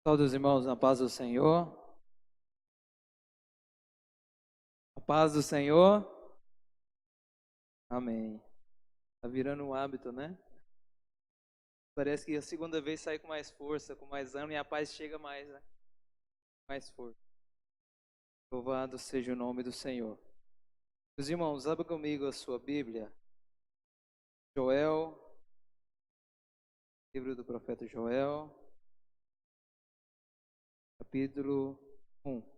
Saúde os irmãos na paz do Senhor. A paz do Senhor. Amém. Tá virando um hábito, né? Parece que a segunda vez sai com mais força, com mais ânimo e a paz chega mais, né? Mais força. Louvado seja o nome do Senhor. Meus irmãos, abra comigo a sua Bíblia. Joel, livro do profeta Joel, capítulo 1.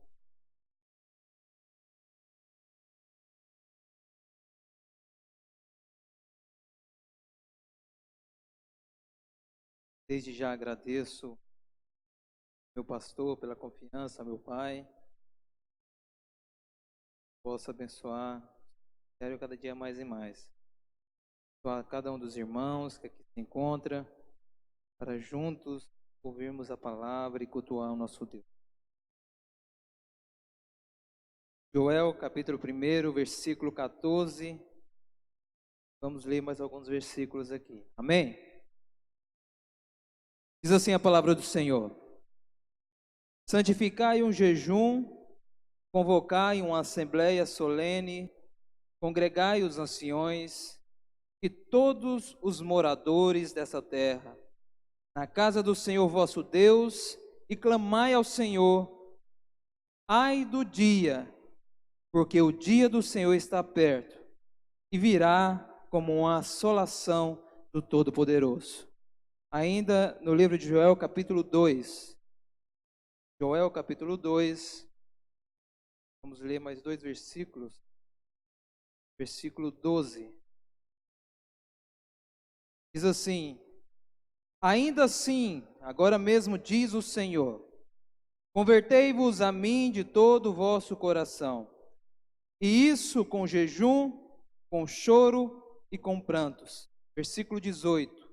Desde já agradeço meu pastor pela confiança, meu pai. Posso abençoar o sério cada dia mais e mais. A cada um dos irmãos que aqui se encontra, para juntos ouvirmos a palavra e cultuar o nosso Deus. Joel, capítulo 1, versículo 14. Vamos ler mais alguns versículos aqui. Amém? Diz assim a palavra do Senhor: santificai um jejum, convocai uma assembleia solene, congregai os anciões e todos os moradores dessa terra, na casa do Senhor vosso Deus, e clamai ao Senhor. Ai do dia, porque o dia do Senhor está perto, e virá como uma assolação do Todo-Poderoso. Ainda no livro de Joel, capítulo 2. Joel, capítulo 2. Vamos ler mais dois versículos. Versículo 12. Diz assim: ainda assim, agora mesmo diz o Senhor, convertei-vos a mim de todo o vosso coração, e isso com jejum, com choro e com prantos. Versículo 18.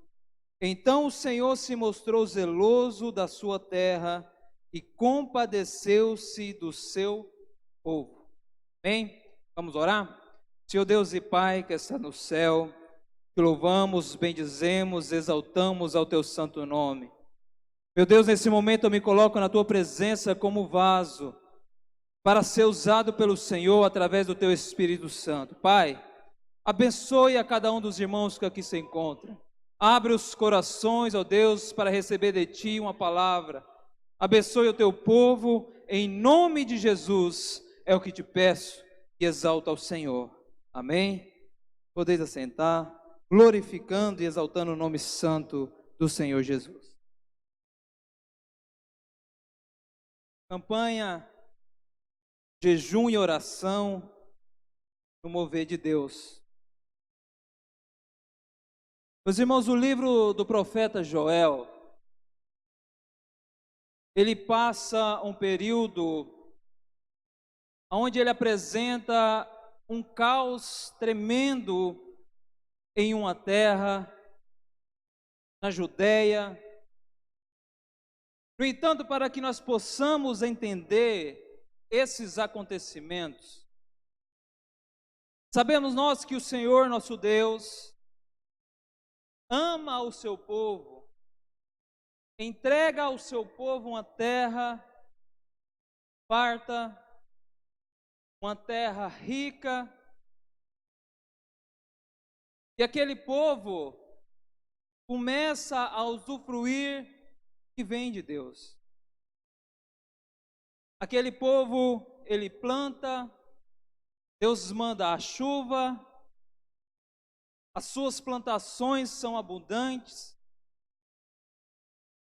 Então o Senhor se mostrou zeloso da sua terra e compadeceu-se do seu povo. Amém? Vamos orar? Senhor Deus e Pai que está no céu, te louvamos, bendizemos, exaltamos ao teu santo nome. Meu Deus, nesse momento eu me coloco na tua presença como vaso para ser usado pelo Senhor através do teu Espírito Santo. Pai, abençoe a cada um dos irmãos que aqui se encontram. Abre os corações, ó Deus, para receber de ti uma palavra. Abençoe o teu povo, em nome de Jesus, é o que te peço e exalta ao Senhor. Amém? Podeis assentar, glorificando e exaltando o nome santo do Senhor Jesus. Campanha, jejum e oração no mover de Deus. Meus irmãos, o livro do profeta Joel, ele passa um período onde ele apresenta um caos tremendo em uma terra, na Judéia. No entanto, para que nós possamos entender esses acontecimentos, sabemos nós que o Senhor nosso Deus ama o seu povo, entrega ao seu povo uma terra farta, uma terra rica, e aquele povo começa a usufruir que vem de Deus. Aquele povo, ele planta, Deus manda a chuva, as suas plantações são abundantes,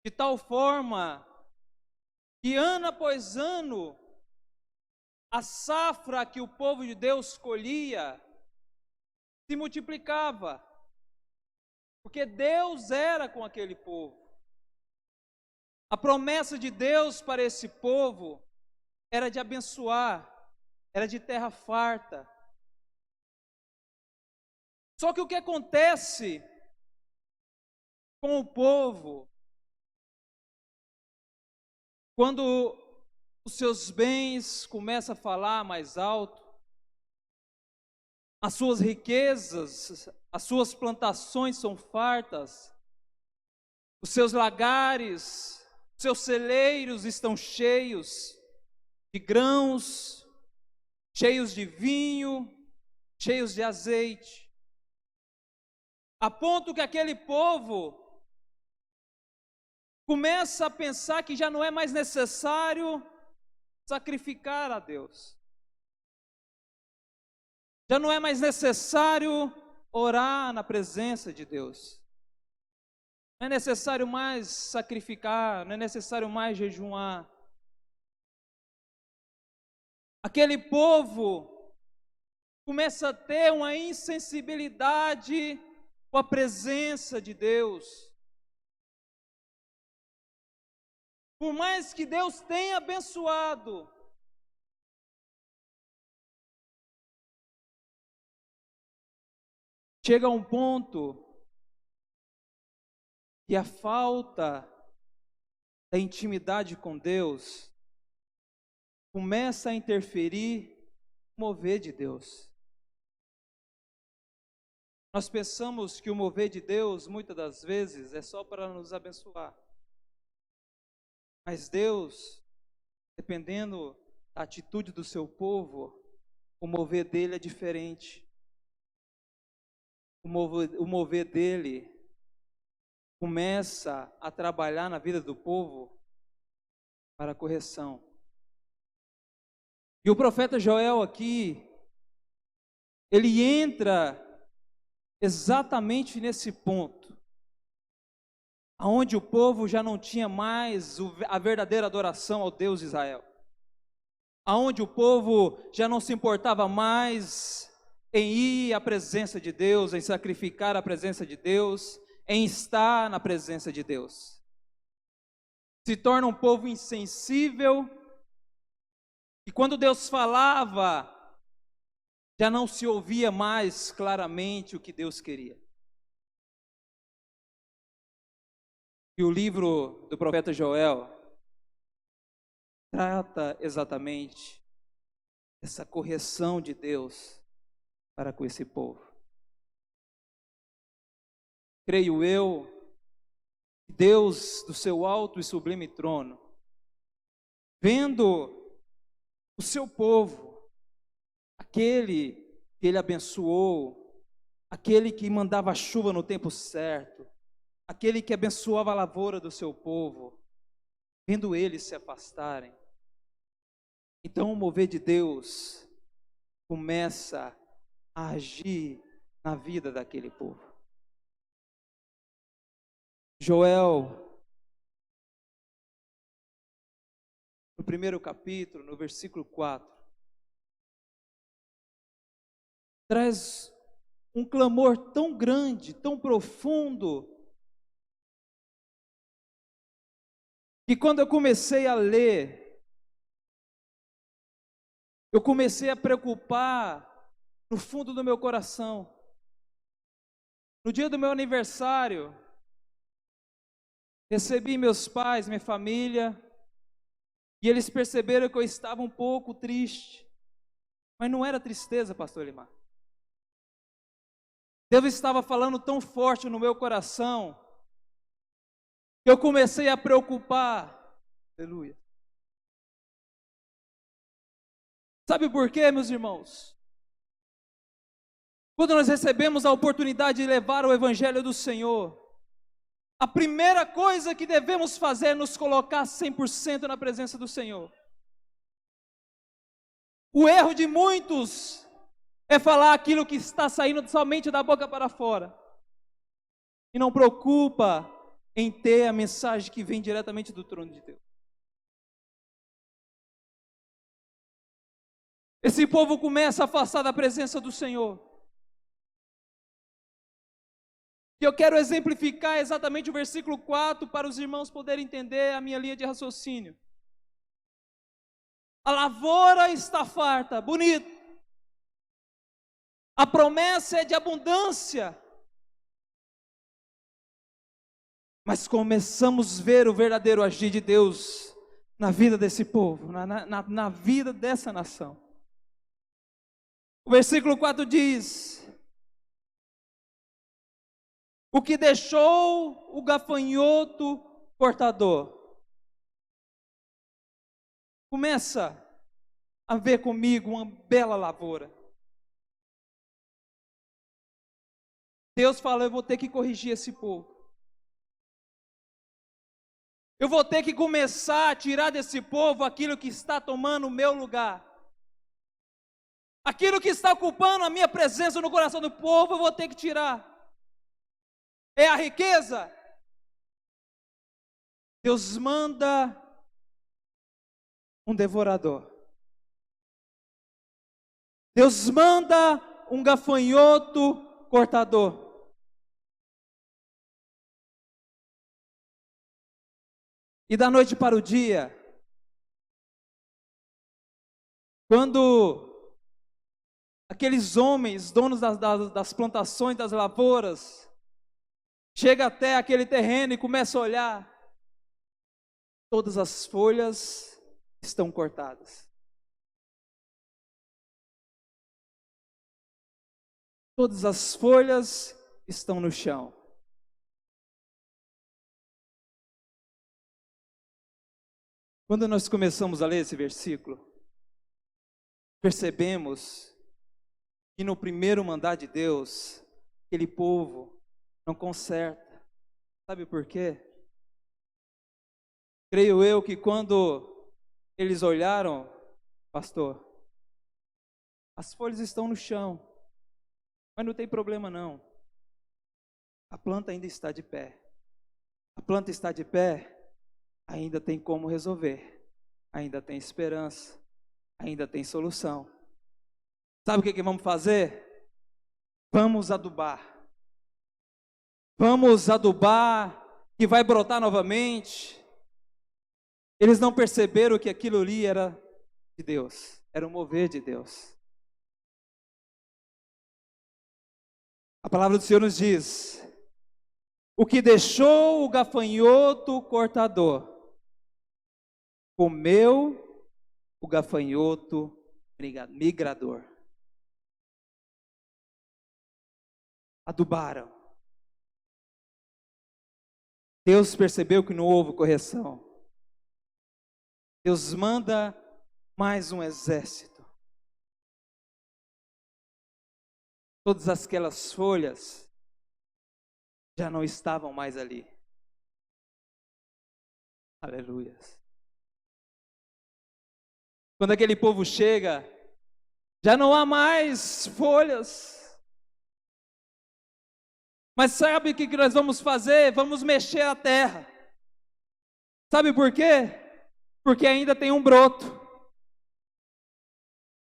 de tal forma que ano após ano, a safra que o povo de Deus colhia se multiplicava, porque Deus era com aquele povo. A promessa de Deus para esse povo era de abençoar, era de terra farta. Só que o que acontece com o povo, quando os seus bens começam a falar mais alto, as suas riquezas, as suas plantações são fartas, os seus lagares, seus celeiros estão cheios de grãos, cheios de vinho, cheios de azeite, a ponto que aquele povo começa a pensar que já não é mais necessário sacrificar a Deus. Já não é mais necessário orar na presença de Deus. Não é necessário mais sacrificar, não é necessário mais jejuar. Aquele povo começa a ter uma insensibilidade com a presença de Deus. Por mais que Deus tenha abençoado, chega a um ponto que a falta da intimidade com Deus começa a interferir no mover de Deus. Nós pensamos que o mover de Deus, muitas das vezes, é só para nos abençoar. Mas Deus, dependendo da atitude do seu povo, o mover dele é diferente. O mover dele começa a trabalhar na vida do povo para a correção. E o profeta Joel aqui, ele entra exatamente nesse ponto, aonde o povo já não tinha mais a verdadeira adoração ao Deus de Israel, aonde o povo já não se importava mais em ir à presença de Deus, em sacrificar a presença de Deus, em estar na presença de Deus. Se torna um povo insensível, e quando Deus falava, já não se ouvia mais claramente o que Deus queria. E o livro do profeta Joel trata exatamente essa correção de Deus para com esse povo. Creio eu, Deus do seu alto e sublime trono, vendo o seu povo, aquele que ele abençoou, aquele que mandava a chuva no tempo certo, aquele que abençoava a lavoura do seu povo, vendo eles se afastarem, então o mover de Deus começa a agir na vida daquele povo. Joel, no primeiro capítulo, no versículo 4, traz um clamor tão grande, tão profundo, que quando eu comecei a ler, eu comecei a preocupar no fundo do meu coração. No dia do meu aniversário, recebi meus pais, minha família, e eles perceberam que eu estava um pouco triste. Mas não era tristeza, pastor Elimar. Deus estava falando tão forte no meu coração, que eu comecei a preocupar. Aleluia. Sabe por quê, meus irmãos? Quando nós recebemos a oportunidade de levar o Evangelho do Senhor, a primeira coisa que devemos fazer é nos colocar 100% na presença do Senhor. O erro de muitos é falar aquilo que está saindo somente da boca para fora, e não preocupa em ter a mensagem que vem diretamente do trono de Deus. Esse povo começa a afastar da presença do Senhor. E eu quero exemplificar exatamente o versículo 4 para os irmãos poderem entender a minha linha de raciocínio. A lavoura está farta, bonito. A promessa é de abundância. Mas começamos a ver o verdadeiro agir de Deus na vida desse povo, na vida dessa nação. O versículo 4 diz: o que deixou o gafanhoto cortador. Começa a ver comigo uma bela lavoura. Deus fala: eu vou ter que corrigir esse povo. Eu vou ter que começar a tirar desse povo aquilo que está tomando o meu lugar. Aquilo que está ocupando a minha presença no coração do povo, eu vou ter que tirar. É a riqueza. Deus manda um devorador. Deus manda um gafanhoto cortador. E da noite para o dia, quando aqueles homens, donos das plantações, das lavouras, chegam até aquele terreno e começam a olhar, todas as folhas estão cortadas. Todas as folhas estão no chão. Quando nós começamos a ler esse versículo, percebemos que no primeiro mandar de Deus, aquele povo não conserta. Sabe por quê? Creio eu que quando eles olharam, pastor, as folhas estão no chão, mas não tem problema não. A planta ainda está de pé. A planta está de pé, ainda tem como resolver. Ainda tem esperança. Ainda tem solução. Sabe o que vamos fazer? Vamos adubar. Vamos adubar, que vai brotar novamente. Eles não perceberam que aquilo ali era de Deus. Era um mover de Deus. A palavra do Senhor nos diz: o que deixou o gafanhoto cortador, comeu o gafanhoto migrador. Adubaram. Deus percebeu que não houve correção. Deus manda mais um exército. Todas aquelas folhas já não estavam mais ali. Aleluia. Quando aquele povo chega, já não há mais folhas. Mas sabe o que nós vamos fazer? Vamos mexer a terra. Sabe por quê? Porque ainda tem um broto.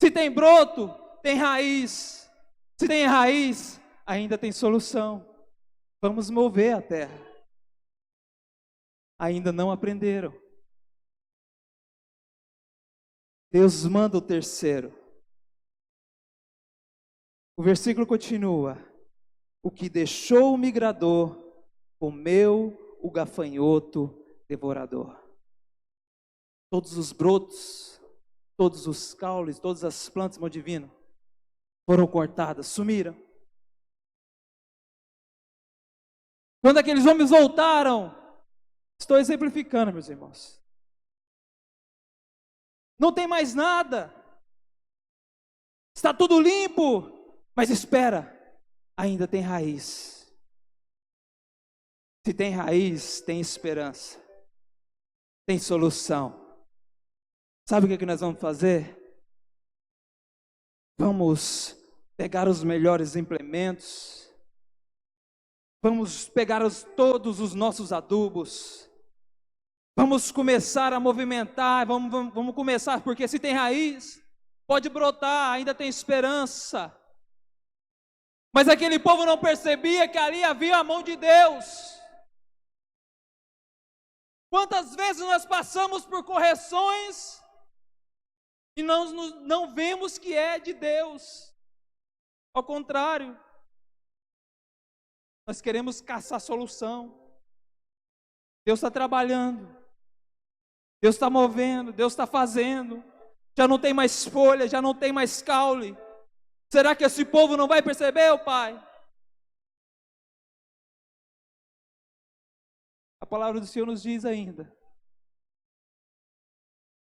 Se tem broto, tem raiz. Se tem raiz, ainda tem solução. Vamos mover a terra. Ainda não aprenderam. Deus manda o terceiro. O versículo continua: o que deixou o migrador, comeu o gafanhoto devorador. Todos os brotos, todos os caules, todas as plantas, meu divino, foram cortadas, sumiram. Quando aqueles homens voltaram, estou exemplificando, meus irmãos, não tem mais nada, está tudo limpo, mas espera, ainda tem raiz. Se tem raiz, tem esperança, tem solução. Sabe o que nós vamos fazer? Vamos pegar os melhores implementos, vamos pegar todos os nossos adubos, vamos começar a movimentar, vamos começar, porque se tem raiz, pode brotar, ainda tem esperança. Mas aquele povo não percebia que ali havia a mão de Deus. Quantas vezes nós passamos por correções e não vemos que é de Deus? Ao contrário, nós queremos caçar solução. Deus está trabalhando, Deus está movendo, Deus está fazendo. Já não tem mais folha, já não tem mais caule. Será que esse povo não vai perceber, ó Pai? A palavra do Senhor nos diz ainda: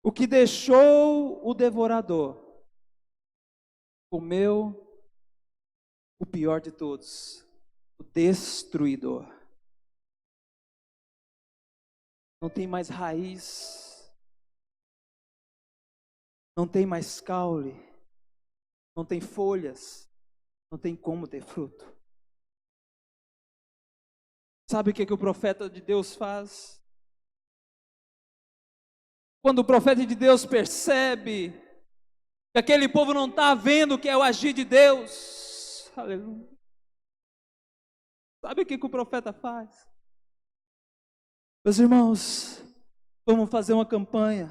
o que deixou o devorador, comeu o pior de todos, o destruidor. Não tem mais raiz, não tem mais caule, não tem folhas, não tem como ter fruto. Sabe o que o profeta de Deus faz? Quando o profeta de Deus percebe que aquele povo não está vendo o que é o agir de Deus, aleluia. Sabe o que o profeta faz? Meus irmãos, vamos fazer uma campanha,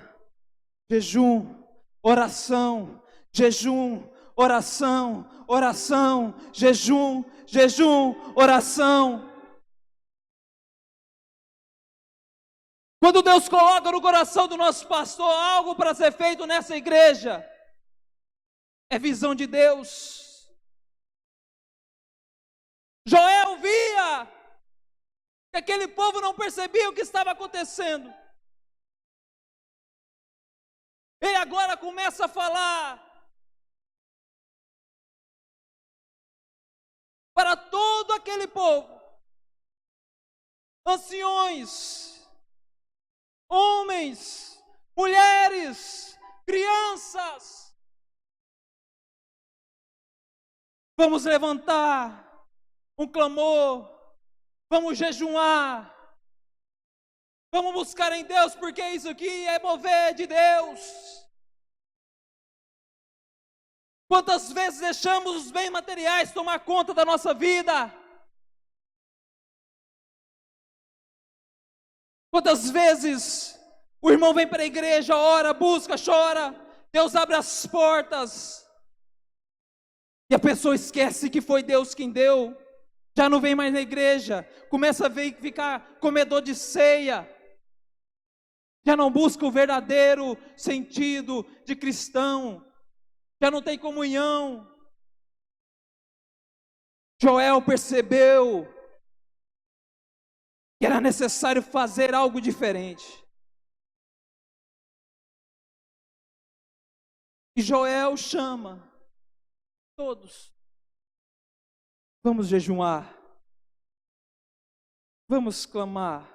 jejum, oração, jejum, oração, oração, jejum, jejum, oração. Quando Deus coloca no coração do nosso pastor algo para ser feito nessa igreja, é visão de Deus. Joel via que aquele povo não percebia o que estava acontecendo. Ele agora começa a falar para todo aquele povo, anciões, homens, mulheres, crianças. Vamos levantar um clamor, vamos jejuar, vamos buscar em Deus, porque isso aqui é mover de Deus. Quantas vezes deixamos os bens materiais tomar conta da nossa vida? Quantas vezes o irmão vem para a igreja, ora, busca, chora, Deus abre as portas, e a pessoa esquece que foi Deus quem deu, já não vem mais na igreja, começa a ficar comedor de ceia, já não busca o verdadeiro sentido de cristão, já não tem comunhão. Joel percebeu que era necessário fazer algo diferente. E Joel chama todos. Vamos jejuar. Vamos clamar.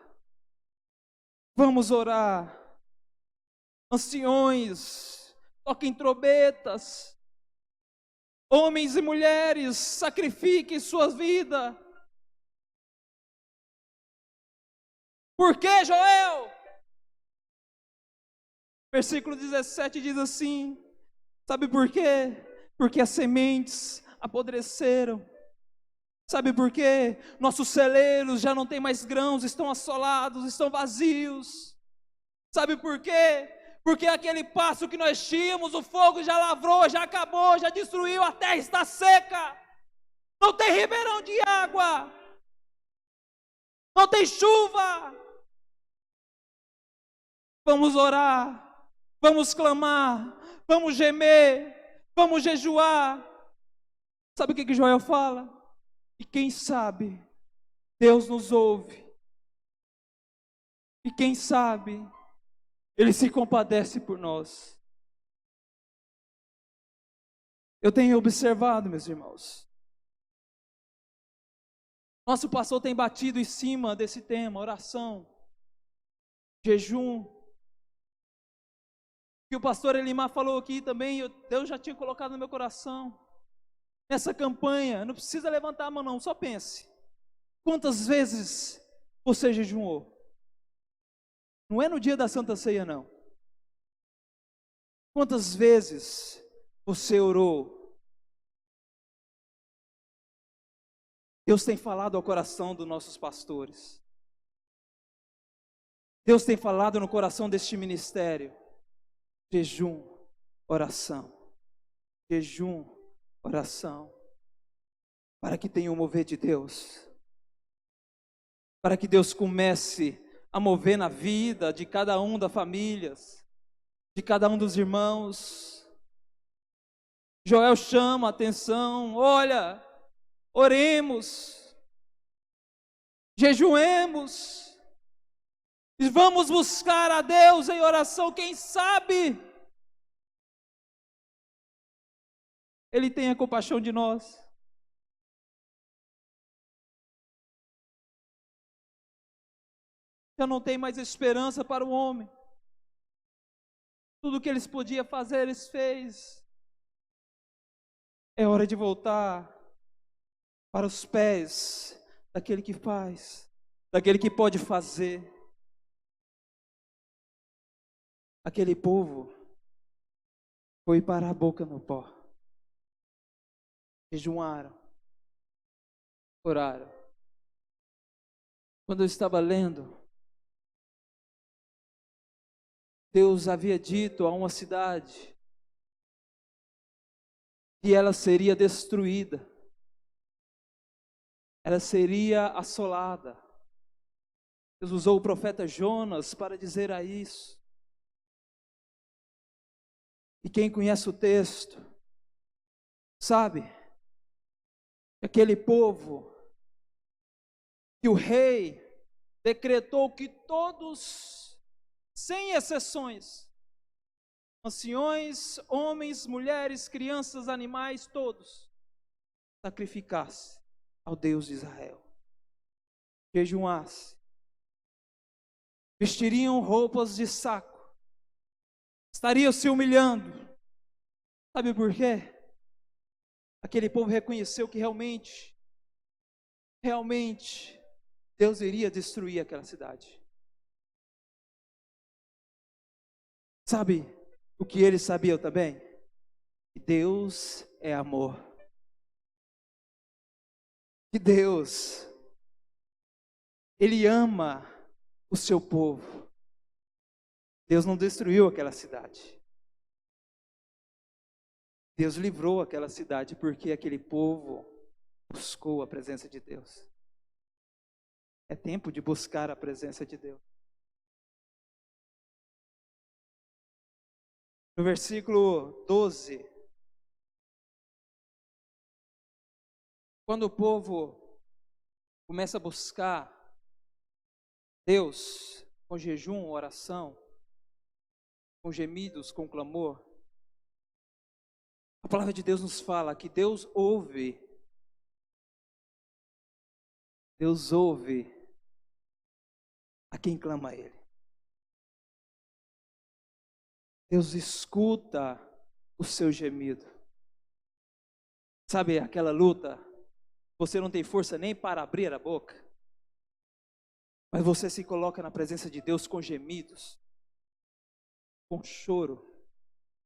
Vamos orar. Anciões, toquem trombetas. Homens e mulheres, sacrifiquem sua vida. Por que, Joel? Versículo 17 diz assim, sabe por quê? Porque as sementes apodreceram. Sabe por quê? Nossos celeiros já não tem mais grãos, estão assolados, estão vazios. Sabe por quê? Porque aquele passo que nós tínhamos, o fogo já lavrou, já acabou, já destruiu, a terra está seca. Não tem ribeirão de água. Não tem chuva. Vamos orar, vamos clamar, vamos gemer, vamos jejuar. Sabe o que Joel fala? E quem sabe, Deus nos ouve. E quem sabe, Ele se compadece por nós. Eu tenho observado, meus irmãos, nosso pastor tem batido em cima desse tema, oração, jejum. Que o pastor Elimar falou aqui também, Deus já tinha colocado no meu coração. Nessa campanha, não precisa levantar a mão não, só pense. Quantas vezes você jejuou? Não é no dia da Santa Ceia não. Quantas vezes você orou? Deus tem falado ao coração dos nossos pastores. Deus tem falado no coração deste ministério. Jejum, oração. Jejum, oração. Para que tenha o mover de Deus. Para que Deus comece a mover na vida de cada um das famílias, de cada um dos irmãos. Joel chama a atenção, olha, oremos, jejuemos, E vamos buscar a Deus em oração, quem sabe Ele tenha compaixão de nós. Já não tem mais esperança para o homem. Tudo que eles podiam fazer, eles fez. É hora de voltar para os pés daquele que faz, daquele que pode fazer. Aquele povo foi para a boca no pó. Jejuaram, oraram. Quando eu estava lendo, Deus havia dito a uma cidade que ela seria destruída, ela seria assolada. Deus usou o profeta Jonas para dizer a isso. E quem conhece o texto, sabe, aquele povo, que o rei decretou que todos, sem exceções, anciões, homens, mulheres, crianças, animais, todos, sacrificassem ao Deus de Israel, jejuassem, vestiriam roupas de saco, estariam se humilhando. Sabe por quê? Aquele povo reconheceu que realmente Deus iria destruir aquela cidade. Sabe o que eles sabiam também? Que Deus é amor. Que Deus, Ele ama o seu povo. Deus não destruiu aquela cidade. Deus livrou aquela cidade porque aquele povo buscou a presença de Deus. É tempo de buscar a presença de Deus. No versículo 12, quando o povo começa a buscar Deus com jejum, oração, com gemidos, com clamor, a palavra de Deus nos fala que Deus ouve a quem clama a Ele. Deus escuta o seu gemido. Sabe aquela luta? Você não tem força nem para abrir a boca, mas você se coloca na presença de Deus com gemidos, com choro,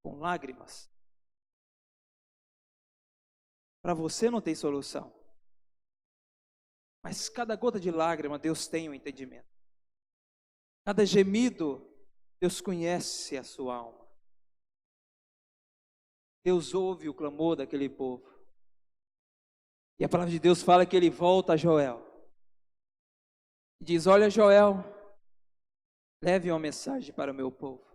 com lágrimas. Para você não tem solução, mas cada gota de lágrima Deus tem o entendimento. Cada gemido Deus conhece a sua alma. Deus ouve o clamor daquele povo. E a palavra de Deus fala que Ele volta a Joel e diz: olha, Joel, leve uma mensagem para o meu povo.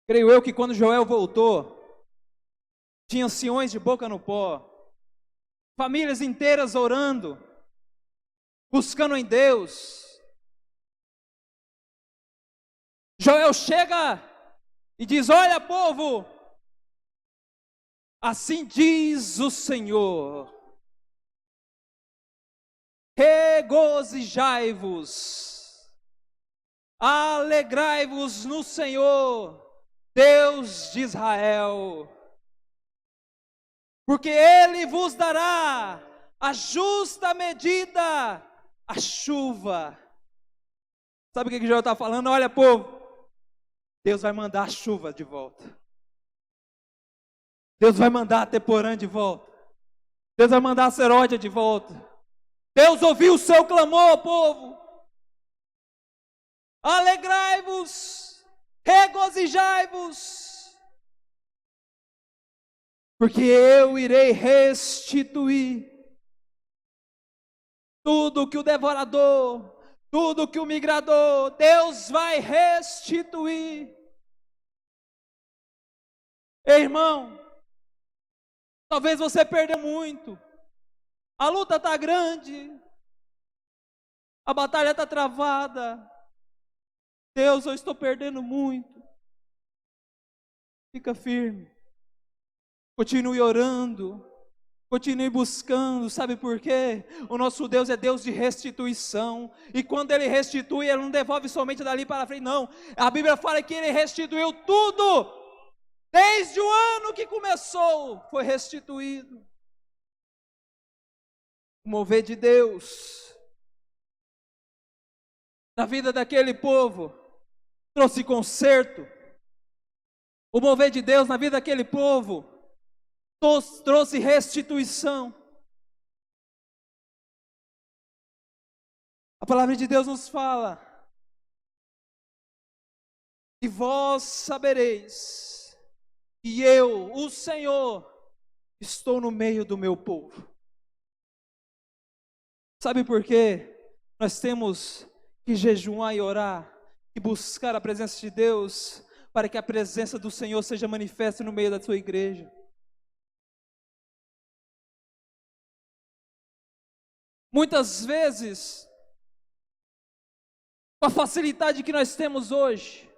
Creio eu que quando Joel voltou, tinha anciões de boca no pó, famílias inteiras orando, buscando em Deus. Joel chega e diz: olha, povo, assim diz o Senhor, regozijai-vos, alegrai-vos no Senhor, Deus de Israel, porque Ele vos dará a justa medida, a chuva. Sabe o que Joel está falando? Olha, povo, Deus vai mandar a chuva de volta. Deus vai mandar a temporã de volta. Deus vai mandar a seródia de volta. Deus ouviu o seu clamor, povo. Alegrai-vos, regozijai-vos, porque eu irei restituir tudo que o devorador, tudo que o migrador, Deus vai restituir. Ei, irmão, talvez você perdeu muito, a luta está grande, A batalha está travada. Deus, eu estou perdendo muito. Fica firme. Continue orando. Continue buscando. Sabe por quê? O nosso Deus é Deus de restituição. E quando Ele restitui, Ele não devolve somente dali para frente, não. A Bíblia fala que Ele restituiu tudo. Desde o ano que começou, foi restituído. O mover de Deus na vida daquele povo trouxe conserto. O mover de Deus na vida daquele povo trouxe restituição. A palavra de Deus nos fala: e vós sabereis que eu, o Senhor, estou no meio do meu povo. Sabe por quê? Nós temos que jejuar e orar e buscar a presença de Deus, para que a presença do Senhor seja manifesta no meio da sua igreja. Muitas vezes, com a facilidade que nós temos hoje,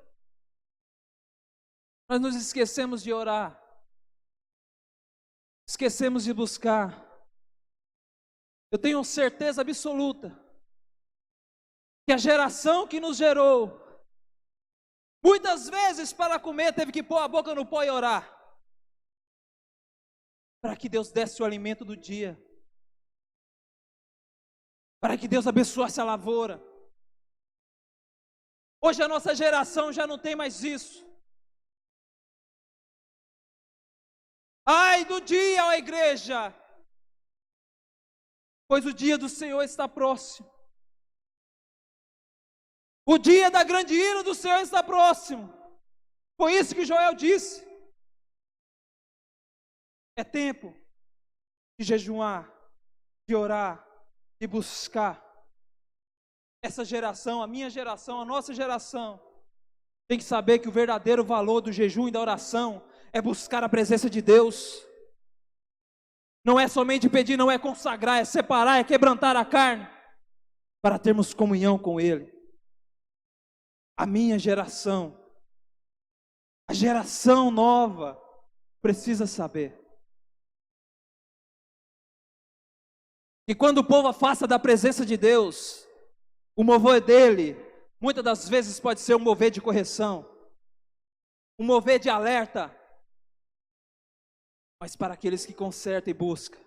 nós nos esquecemos de orar, esquecemos de buscar. Eu tenho certeza absoluta que a geração que nos gerou, muitas vezes para comer teve que pôr a boca no pó e orar, para que Deus desse o alimento do dia, para que Deus abençoasse a lavoura. Hoje a nossa geração já não tem mais isso. Ai do dia, ó igreja, pois o dia do Senhor está próximo. O dia da grande ira do Senhor está próximo. Foi isso que Joel disse. É tempo de jejuar, de orar, de buscar. Essa geração, a minha geração, a nossa geração, tem que saber que o verdadeiro valor do jejum e da oração é buscar a presença de Deus. Não é somente pedir, não é consagrar, é separar, é quebrantar a carne, para termos comunhão com Ele. A minha geração, a geração nova, precisa saber. E quando o povo afasta da presença de Deus, o mover dele, muitas das vezes pode ser um mover de correção, um mover de alerta, mas para aqueles que consertam e buscam,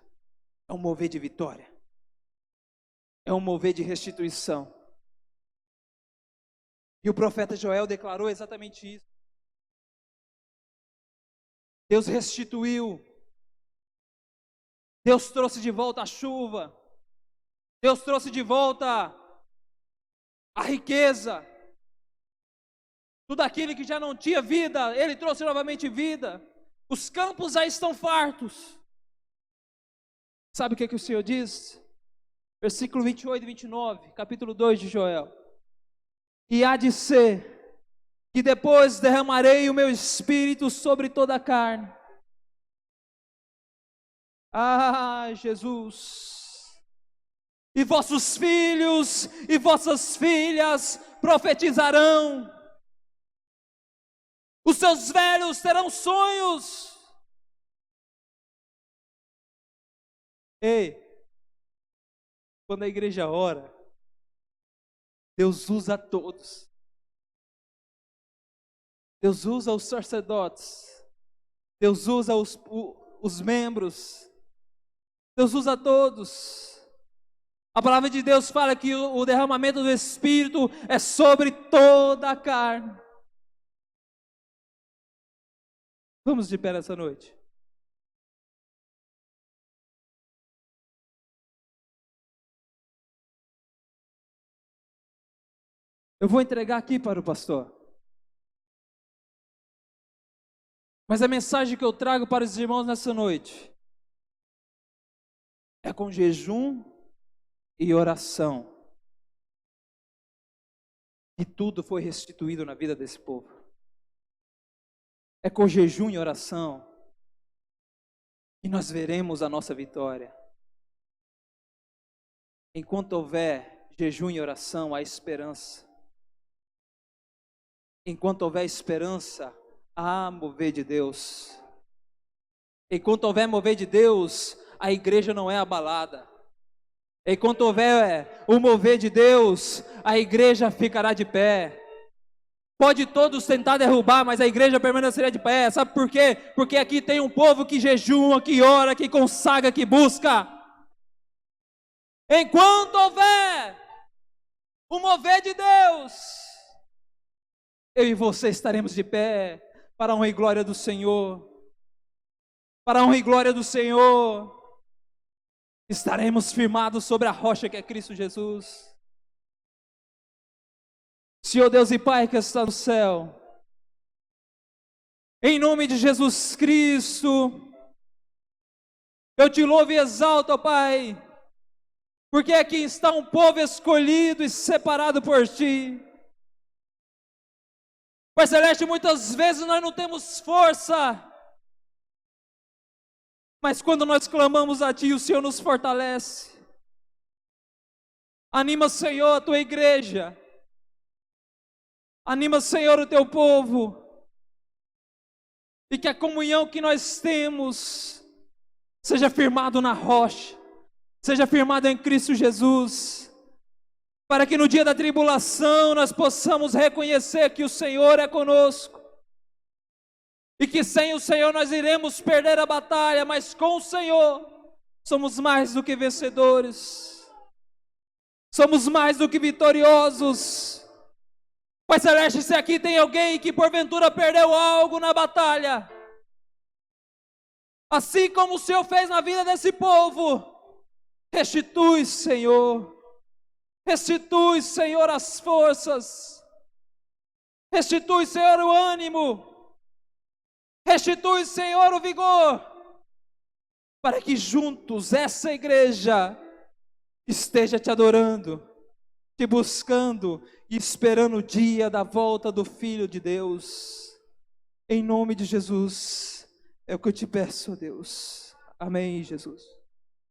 é um mover de vitória, é um mover de restituição. E o profeta Joel declarou exatamente isso. Deus restituiu, Deus trouxe de volta a chuva, Deus trouxe de volta a riqueza, tudo aquilo que já não tinha vida, Ele trouxe novamente vida. Os campos já estão fartos. Sabe o que o Senhor diz? Versículo 28 e 29, capítulo 2 de Joel. E há de ser que depois derramarei o meu espírito sobre toda a carne. Ah, Jesus! E vossos filhos e vossas filhas profetizarão. Os seus velhos terão sonhos. Ei, quando a igreja ora, Deus usa todos. Deus usa os sacerdotes. Deus usa os membros. Deus usa todos. A palavra de Deus fala que o derramamento do Espírito é sobre toda a carne. Vamos de pé nessa noite. Eu vou entregar aqui para o pastor. Mas a mensagem que eu trago para os irmãos nessa noite é com jejum e oração. E tudo foi restituído na vida desse povo. É com jejum e oração que nós veremos a nossa vitória. Enquanto houver jejum e oração, há esperança. Enquanto houver esperança, há mover de Deus. Enquanto houver mover de Deus, a igreja não é abalada. Enquanto houver o mover de Deus, a igreja ficará de pé. Pode todos tentar derrubar, mas a igreja permanecerá de pé. Sabe por quê? Porque aqui tem um povo que jejuma, que ora, que consagra, que busca. Enquanto houver o mover de Deus, eu e você estaremos de pé para a honra e glória do Senhor. Para a honra e glória do Senhor. Estaremos firmados sobre a rocha que é Cristo Jesus. Senhor Deus e Pai que está no céu, em nome de Jesus Cristo, eu te louvo e exalto, ó Pai, porque aqui está um povo escolhido e separado por Ti. Pai Celeste, muitas vezes nós não temos força, mas quando nós clamamos a Ti, o Senhor nos fortalece. Anima, Senhor, a Tua igreja. Anima, Senhor, o Teu povo. E que a comunhão que nós temos seja firmado na rocha, seja firmado em Cristo Jesus, para que no dia da tribulação nós possamos reconhecer que o Senhor é conosco, e que sem o Senhor nós iremos perder a batalha, mas com o Senhor somos mais do que vencedores, somos mais do que vitoriosos. Pai Celeste, se aqui tem alguém que porventura perdeu algo na batalha, assim como o Senhor fez na vida desse povo, restitui, Senhor. Restitui, Senhor, as forças. Restitui, Senhor, o ânimo. Restitui, Senhor, o vigor. Para que juntos essa igreja esteja te adorando, te buscando e esperando o dia da volta do Filho de Deus. Em nome de Jesus, é o que eu te peço, Deus. Amém, Jesus.